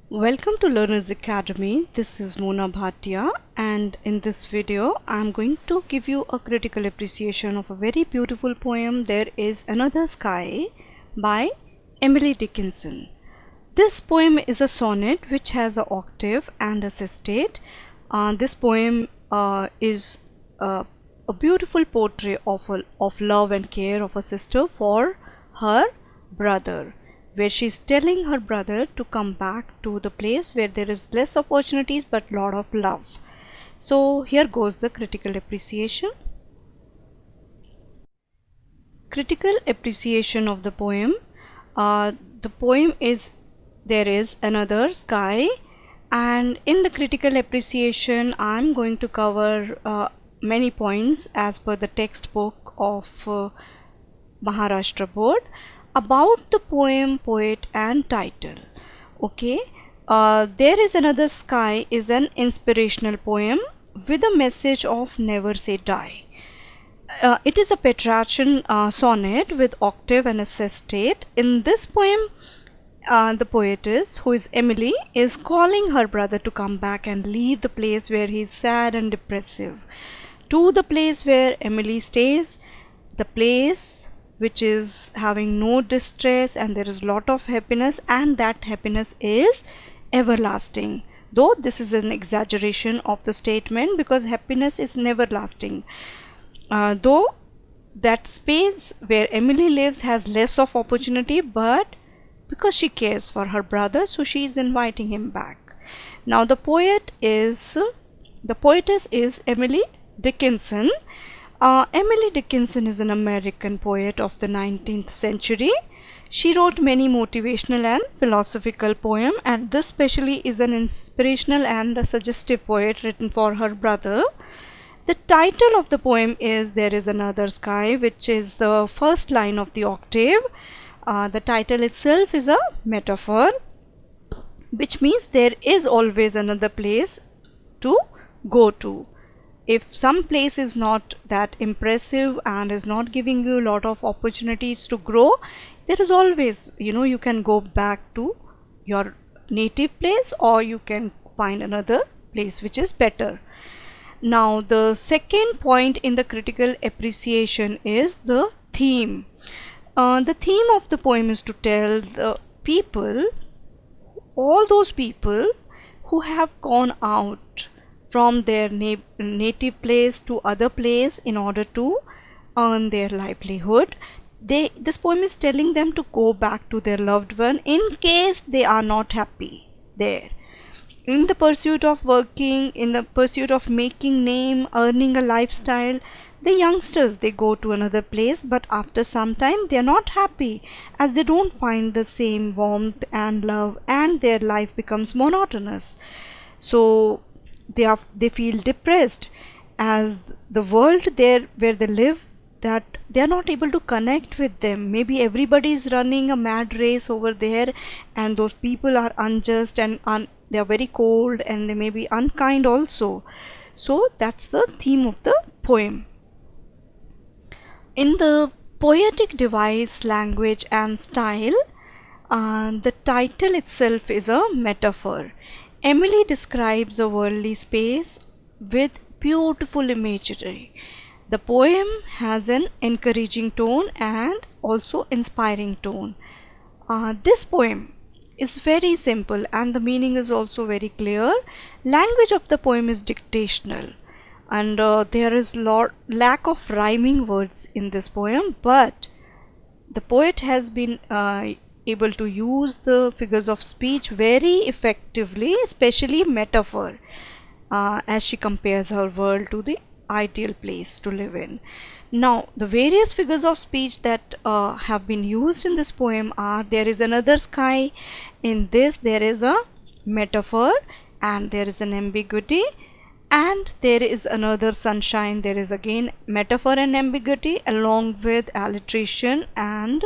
Welcome to Learners Academy. This is Mona Bhatia, and in this video I'm going to give you a critical appreciation of a very beautiful poem, There Is Another Sky by Emily Dickinson. This poem is a sonnet which has an octave and a sestet. This poem is a beautiful portrait of love and care of a sister for her brother, where she's telling her brother to come back to the place where there is less opportunities but lot of love. So here goes the critical appreciation. Critical appreciation of the poem. The poem is There Is Another Sky, and in the critical appreciation I'm going to cover many points as per the textbook of Maharashtra board about the poem, poet and title. Okay, There Is Another Sky is an inspirational poem with a message of never say die. It is a Petrarchan sonnet with octave and a sestet. In this poem, the poetess, who is Emily, is calling her brother to come back and leave the place where he is sad and depressive, to the place where Emily stays, the place which is having no distress and there is lot of happiness, and that happiness is everlasting. Though this is an exaggeration of the statement, because happiness is never lasting. Though that space where Emily lives has less of opportunity, but because she cares for her brother, so she is inviting him back. Now the poetess is Emily Dickinson. Emily Dickinson is an American poet of the 19th century. She wrote many motivational and philosophical poems, and this especially is an inspirational and a suggestive poet written for her brother. The title of the poem is There Is Another Sky, which is the first line of the octave. The title itself is a metaphor, which means there is always another place to go to. If some place is not that impressive and is not giving you a lot of opportunities to grow, there is always, you can go back to your native place, or you can find another place which is better. Now the second point in the critical appreciation is the theme. The theme of the poem is to tell the people, all those people who have gone out from their native place to other place in order to earn their livelihood. This poem is telling them to go back to their loved one in case they are not happy there. In the pursuit of working, in the pursuit of making name, earning a lifestyle, the youngsters, they go to another place, but after some time they are not happy, as they don't find the same warmth and love, and their life becomes monotonous. So they feel depressed, as the world there where they live, that they are not able to connect with them. Maybe everybody is running a mad race over there, and those people are unjust and they are very cold, and they may be unkind also. So that's the theme of the poem. In the poetic device, language and style, the title itself is a metaphor. Emily describes a worldly space with beautiful imagery. The poem has an encouraging tone and also inspiring tone. This poem is very simple and the meaning is also very clear. Language of the poem is dictational, and there is lack of rhyming words in this poem, but the poet has been able to use the figures of speech very effectively, especially metaphor, as she compares her world to the ideal place to live in. Now the various figures of speech that have been used in this poem are: there is another sky. In this there is a metaphor and there is an ambiguity, and there is another sunshine. There is again metaphor and ambiguity along with alliteration and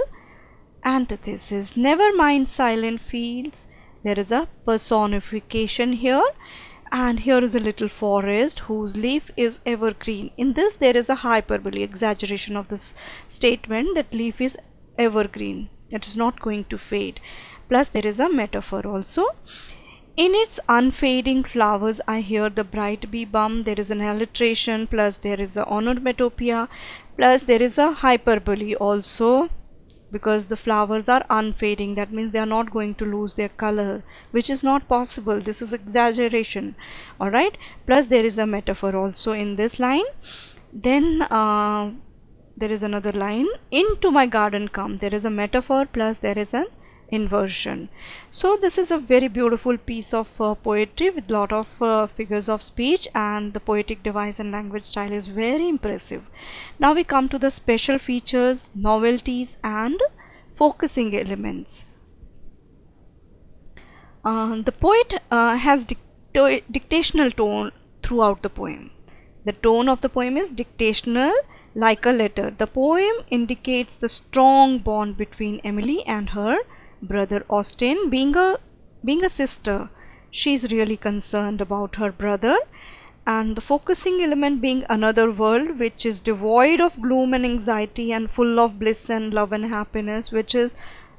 antithesis. Never mind silent fields. There is a personification here, and here is a little forest whose leaf is evergreen. In this there is a hyperbole, exaggeration of this statement, that leaf is evergreen, it is not going to fade. Plus there is a metaphor also. In its unfading flowers I hear the bright bee bum. There is an alliteration, plus there is a onomatopoeia, plus there is a hyperbole also, because the flowers are unfading. That means they are not going to lose their color, which is not possible. This is exaggeration. Alright, plus there is a metaphor also in this line. Then there is another line, into my garden come. There is a metaphor, plus there is an inversion. So this is a very beautiful piece of poetry with lot of figures of speech, and the poetic device and language style is very impressive. Now we come to the special features, novelties and focusing elements. The poet has dictational tone throughout the poem. The tone of the poem is dictational, like a letter. The poem indicates the strong bond between Emily and her brother Austin. Being a sister, she is really concerned about her brother. And the focusing element being another world which is devoid of gloom and anxiety and full of bliss and love and happiness, which is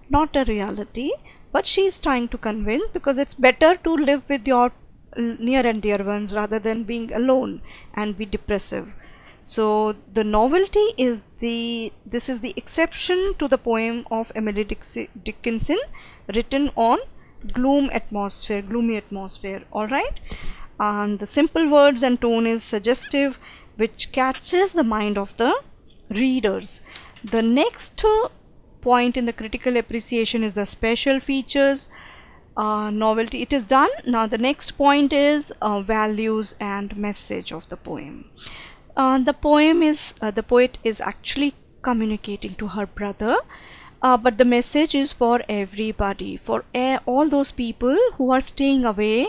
not a reality, but she is trying to convince, because it's better to live with your near and dear ones rather than being alone and be depressive. So the novelty is this is the exception to the poem of Emily Dickinson, written on gloomy atmosphere. All right, and the simple words and tone is suggestive, which catches the mind of the readers. The next point in the critical appreciation is the special features. Novelty, it is done. Now the next point is values and message of the poem. The poet is actually communicating to her brother, but the message is for everybody, for all those people who are staying away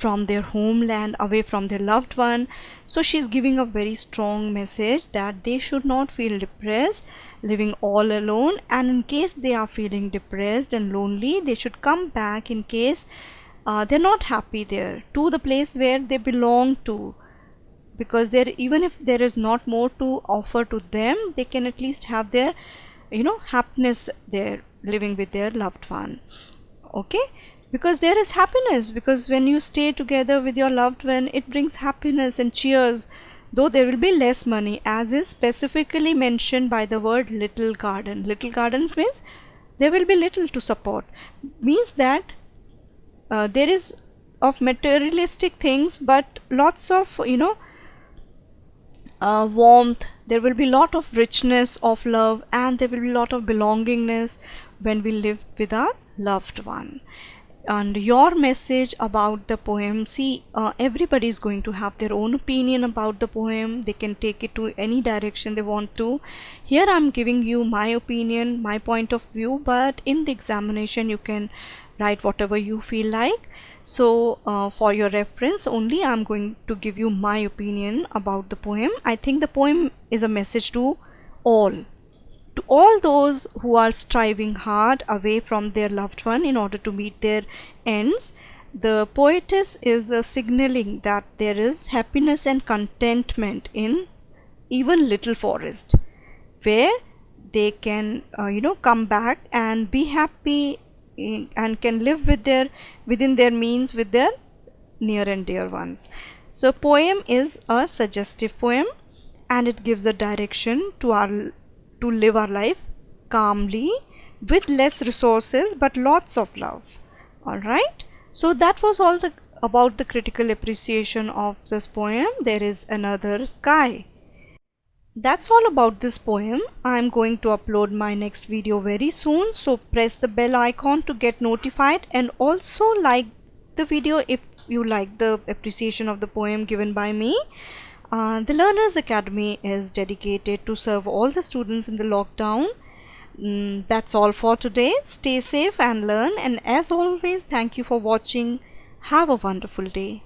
from their homeland, away from their loved one. So she's giving a very strong message that they should not feel depressed living all alone, and in case they are feeling depressed and lonely, they should come back, in case they're not happy there, to the place where they belong to, because there, even if there is not more to offer to them, they can at least have their happiness there, living with their loved one. Okay, because there is happiness, because when you stay together with your loved one, it brings happiness and cheers, though there will be less money, as is specifically mentioned by the word little garden. Little gardens means there will be little to support, means that there is of materialistic things, but lots of warmth, there will be lot of richness of love, and there will be lot of belongingness when we live with our loved one. And your message about the poem, see, everybody is going to have their own opinion about the poem. They can take it to any direction they want to. Here I'm giving you my opinion, my point of view, but in the examination you can write whatever you feel like. So for your reference only, I'm going to give you my opinion about the poem. I think the poem is a message to all those who are striving hard away from their loved one in order to meet their ends. The poetess is signaling that there is happiness and contentment in even little forest, where they can come back and be happy and can live within their means with their near and dear ones. So poem is a suggestive poem, and it gives a direction to live our life calmly with less resources but lots of love. All right, so that was all about the critical appreciation of this poem. There is another sky. That's all about this poem. I'm going to upload my next video very soon, so press the bell icon to get notified, and also like the video if you like the appreciation of the poem given by me. The Learners Academy is dedicated to serve all the students in the lockdown. That's all for today. Stay safe and learn, and as always, thank you for watching. Have a wonderful day.